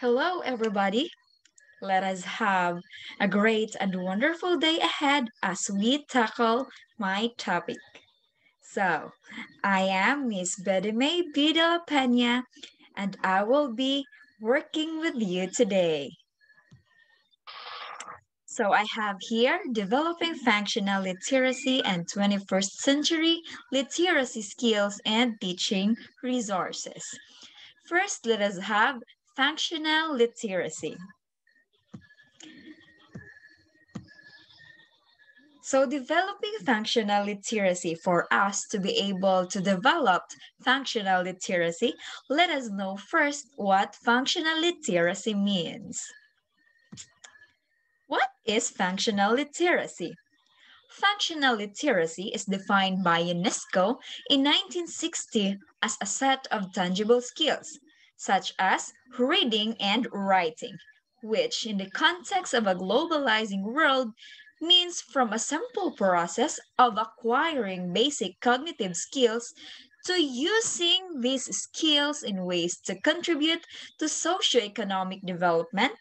Hello, everybody. Let us have a great and wonderful day ahead as we tackle my topic. So, I am Miss Bedie Mae B. Dela Pena, and I will be working with you today. So, I have here developing functional literacy and 21st century literacy skills and teaching resources. First, let us have functional literacy. So developing functional literacy, for us to be able to develop functional literacy, let us know first what functional literacy means. What is functional literacy? Functional literacy is defined by UNESCO in 1960 as a set of tangible skills, such as reading and writing, which in the context of a globalizing world means from a simple process of acquiring basic cognitive skills to using these skills in ways to contribute to socioeconomic development,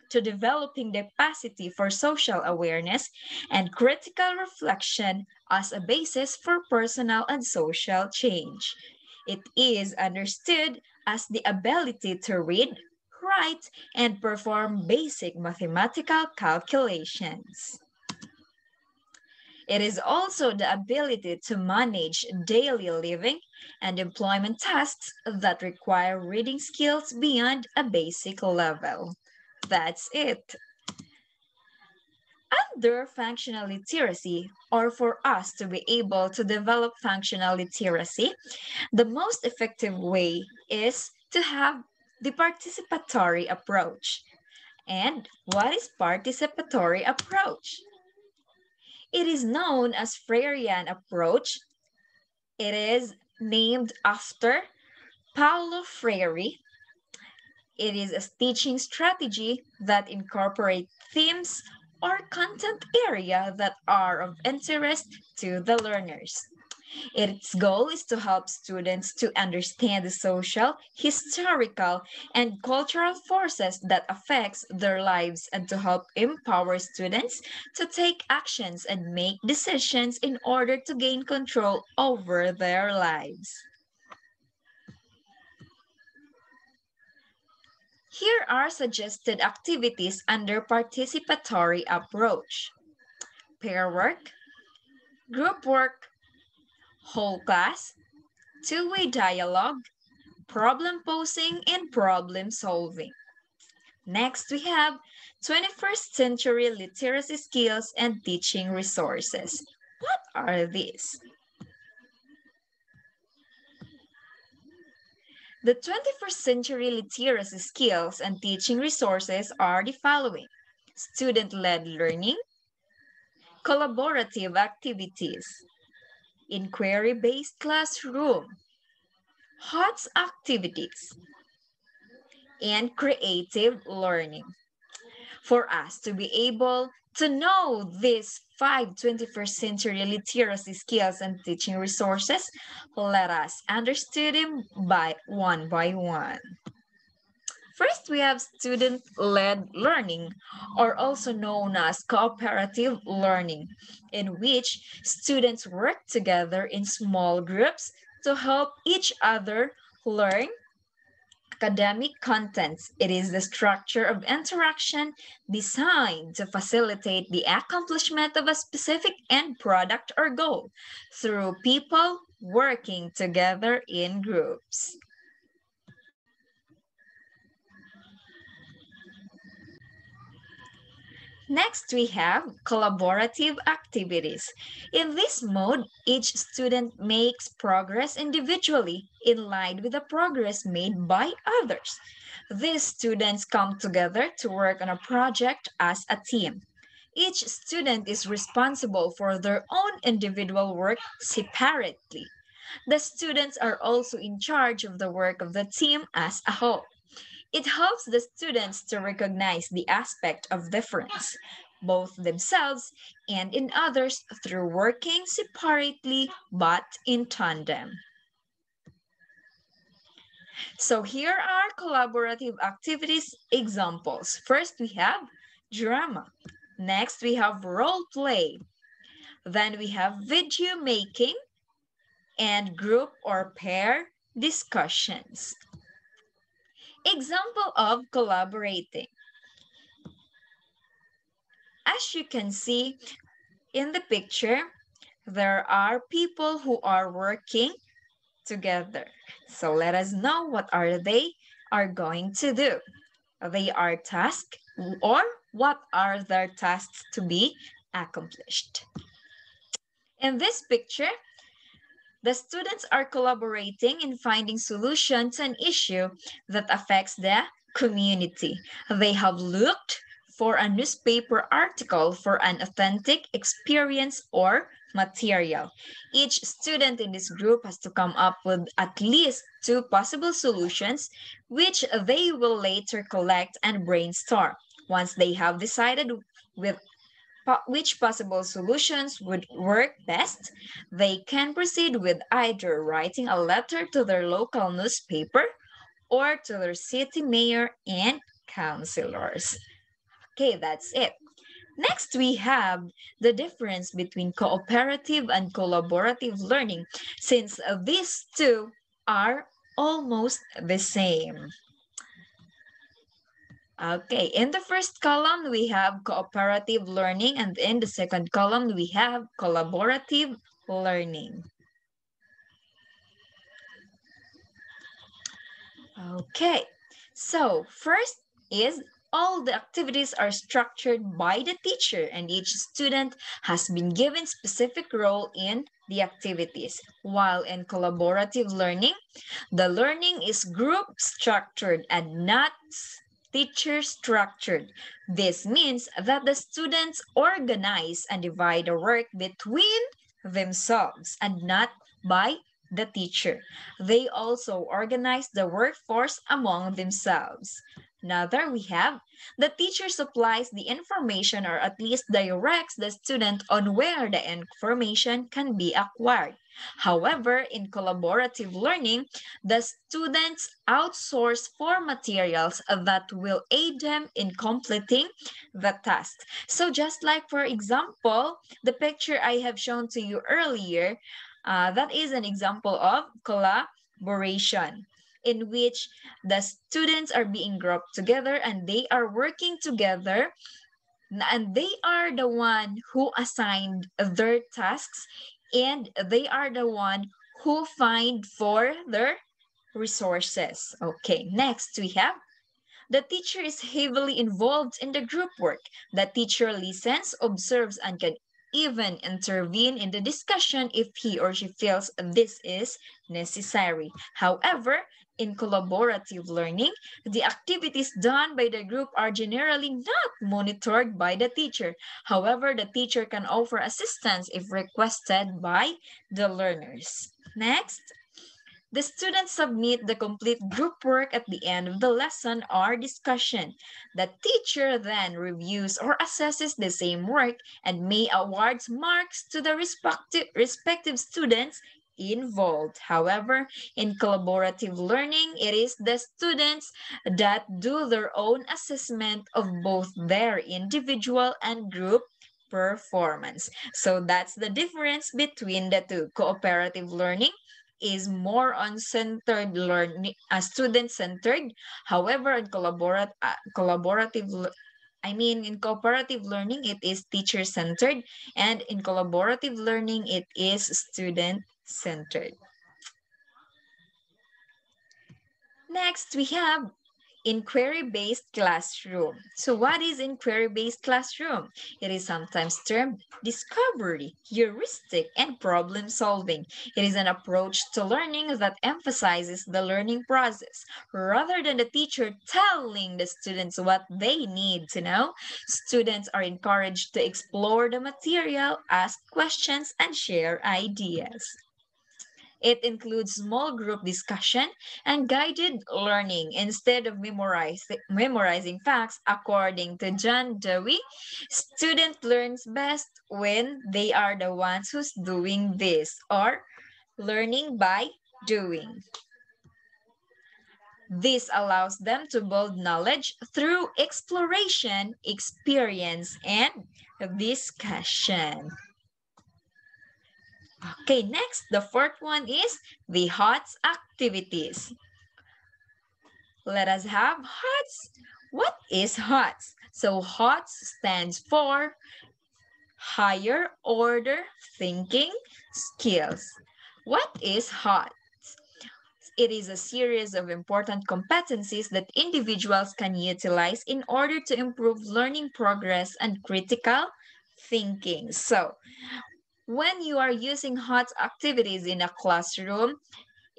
to developing the capacity for social awareness and critical reflection as a basis for personal and social change. It is understood as the ability to read, write, and perform basic mathematical calculations. It is also the ability to manage daily living and employment tasks that require reading skills beyond a basic level. That's it. Under functional literacy, or for us to be able to develop functional literacy, the most effective way is to have the participatory approach. And what is participatory approach? It is known as Freirean approach. It is named after Paulo Freire. It is a teaching strategy that incorporates themes or content area that are of interest to the learners. Its goal is to help students to understand the social, historical, and cultural forces that affects their lives and to help empower students to take actions and make decisions in order to gain control over their lives. Here are suggested activities under participatory approach: pair work, group work, whole class, two-way dialogue, problem posing, and problem solving. Next, we have 21st century literacy skills and teaching resources. What are these? The 21st century literacy skills and teaching resources are the following: student-led learning, collaborative activities, inquiry-based classroom, HOTS activities, and creative learning. For us to be able to know these 21st century literacy skills and teaching resources, let us understand them by one. First, we have student-led learning, or also known as cooperative learning, in which students work together in small groups to help each other learn academic contents. It is the structure of interaction designed to facilitate the accomplishment of a specific end product or goal through people working together in groups. Next, we have collaborative activities. In this mode, each student makes progress individually in line with the progress made by others. These students come together to work on a project as a team. Each student is responsible for their own individual work separately. The students are also in charge of the work of the team as a whole. It helps the students to recognize the aspect of difference, both themselves and in others, through working separately but in tandem. So here are collaborative activities examples. First, we have drama. Next, we have role play. Then we have video making and group or pair discussions. Example of collaborating. As you can see in the picture, there are people who are working together. So let us know what they are going to do. They are tasked, or what are their tasks to be accomplished. In this picture, the students are collaborating in finding solution to an issue that affects the community. They have looked for a newspaper article for an authentic experience or material. Each student in this group has to come up with at least 2 possible solutions, which they will later collect and brainstorm. Once they have decided with which possible solutions would work best, they can proceed with either writing a letter to their local newspaper or to their city mayor and councilors. Okay, that's it. Next, we have the difference between cooperative and collaborative learning, since these two are almost the same. Okay, in the first column, we have cooperative learning, and in the second column, we have collaborative learning. Okay, so first is all the activities are structured by the teacher, and each student has been given specific role in the activities. While in collaborative learning, the learning is group structured and not teacher structured. This means that the students organize and divide the work between themselves and not by the teacher. They also organize the workforce among themselves. Another, we have the teacher supplies the information, or at least directs the student on where the information can be acquired. However, in collaborative learning, the students outsource for materials that will aid them in completing the task. So just like, for example, the picture I have shown to you earlier, that is an example of collaboration, in which the students are being grouped together and they are working together, and they are the one who assigned their tasks, and they are the one who find for their resources. Okay, next we have the teacher is heavily involved in the group work. The teacher listens, observes, and can even intervene in the discussion if he or she feels this is necessary. However, in collaborative learning, the activities done by the group are generally not monitored by the teacher. However, the teacher can offer assistance if requested by the learners. Next, the students submit the complete group work at the end of the lesson or discussion. The teacher then reviews or assesses the same work and may award marks to the respective students involved. However, in collaborative learning, it is the students that do their own assessment of both their individual and group performance. So that's the difference between the two. Cooperative learning is more on centered learning, student-centered. However, in in cooperative learning, it is teacher-centered, and in collaborative learning, it is student-centered. Next, we have inquiry-based classroom. So what is inquiry-based classroom? It is sometimes termed discovery, heuristic, and problem solving. It is an approach to learning that emphasizes the learning process. Rather than the teacher telling the students what they need to know, students are encouraged to explore the material, ask questions, and share ideas. It includes small group discussion and guided learning instead of memorizing facts. According to John Dewey, student learns best when they are the ones who's doing this, or learning by doing. This allows them to build knowledge through exploration, experience, and discussion. Okay, next, the fourth one is the HOTS activities. Let us have HOTS. What is HOTS? So HOTS stands for Higher Order Thinking Skills. What is HOTS? It is a series of important competencies that individuals can utilize in order to improve learning progress and critical thinking. So, when you are using HOTS activities in a classroom,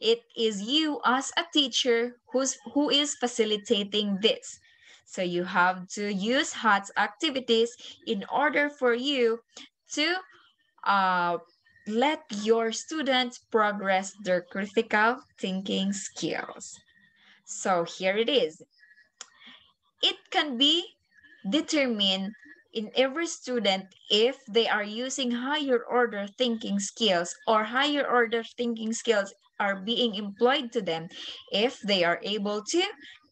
it is you as a teacher who is facilitating this. So you have to use HOTS activities in order for you to let your students progress their critical thinking skills. So here it is. It can be determined in every student if they are using higher order thinking skills or higher order thinking skills are being employed to them if they are able to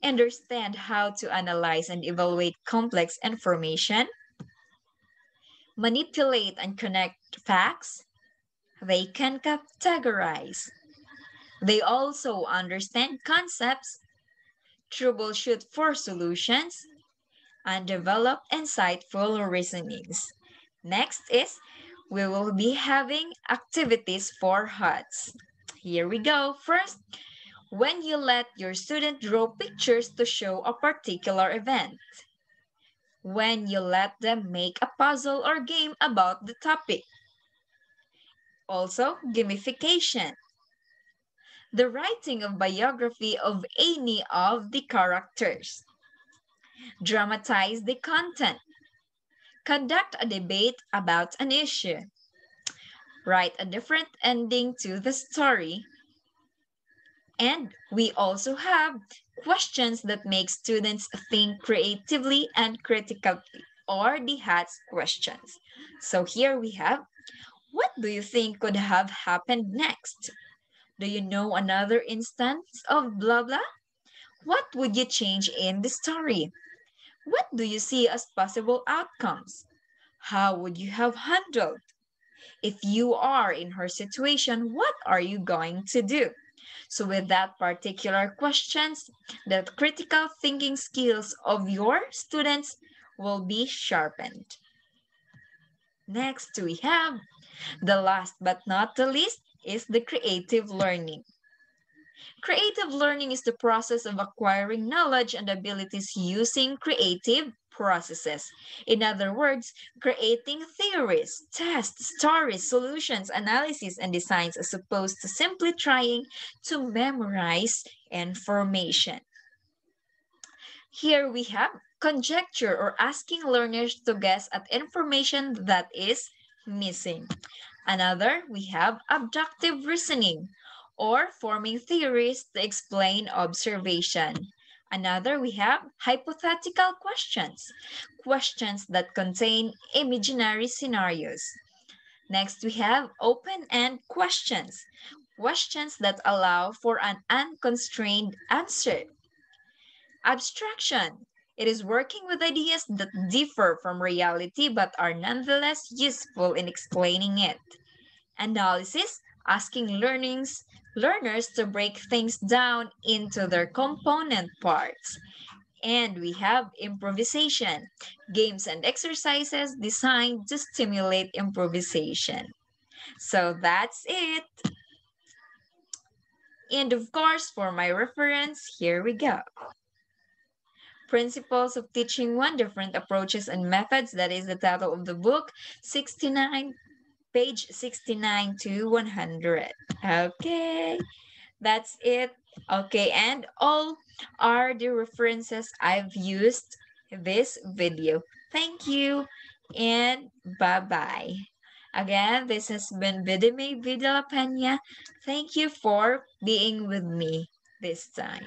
understand how to analyze and evaluate complex information, manipulate and connect facts. They can categorize. They also understand concepts, troubleshoot for solutions, and develop insightful reasonings. Next is we will be having activities for HUTs. Here we go. First, when you let your student draw pictures to show a particular event. When you let them make a puzzle or game about the topic. Also, gamification. The writing of biography of any of the characters. Dramatize the content. Conduct a debate about an issue. Write a different ending to the story. And we also have questions that make students think creatively and critically, or the HATS questions. So here we have, what do you think could have happened next? Do you know another instance of blah blah? What would you change in the story? What do you see as possible outcomes? How would you have handled? If you are in her situation, what are you going to do? So with that particular questions, the critical thinking skills of your students will be sharpened. Next, we have the last but not the least is the creative learning. Creative learning is the process of acquiring knowledge and abilities using creative processes. In other words, creating theories, tests, stories, solutions, analysis, and designs as opposed to simply trying to memorize information. Here we have conjecture or asking learners to guess at information that is missing. Another, we have abductive reasoning or forming theories to explain observation. Another, we have hypothetical questions, questions that contain imaginary scenarios. Next, we have open-end questions, questions that allow for an unconstrained answer. Abstraction. It is working with ideas that differ from reality but are nonetheless useful in explaining it. Analysis, asking learners to break things down into their component parts. And we have improvisation, games and exercises designed to stimulate improvisation. So that's it. And of course, for my reference, here we go. Principles of Teaching One, Different Approaches and Methods. That is the title of the book, 69, page 69 to 100. Okay, that's it. Okay, and all are the references I've used in this video. Thank you and bye-bye. Again, this has been Bedie Mae B. Dela Pena. Thank you for being with me this time.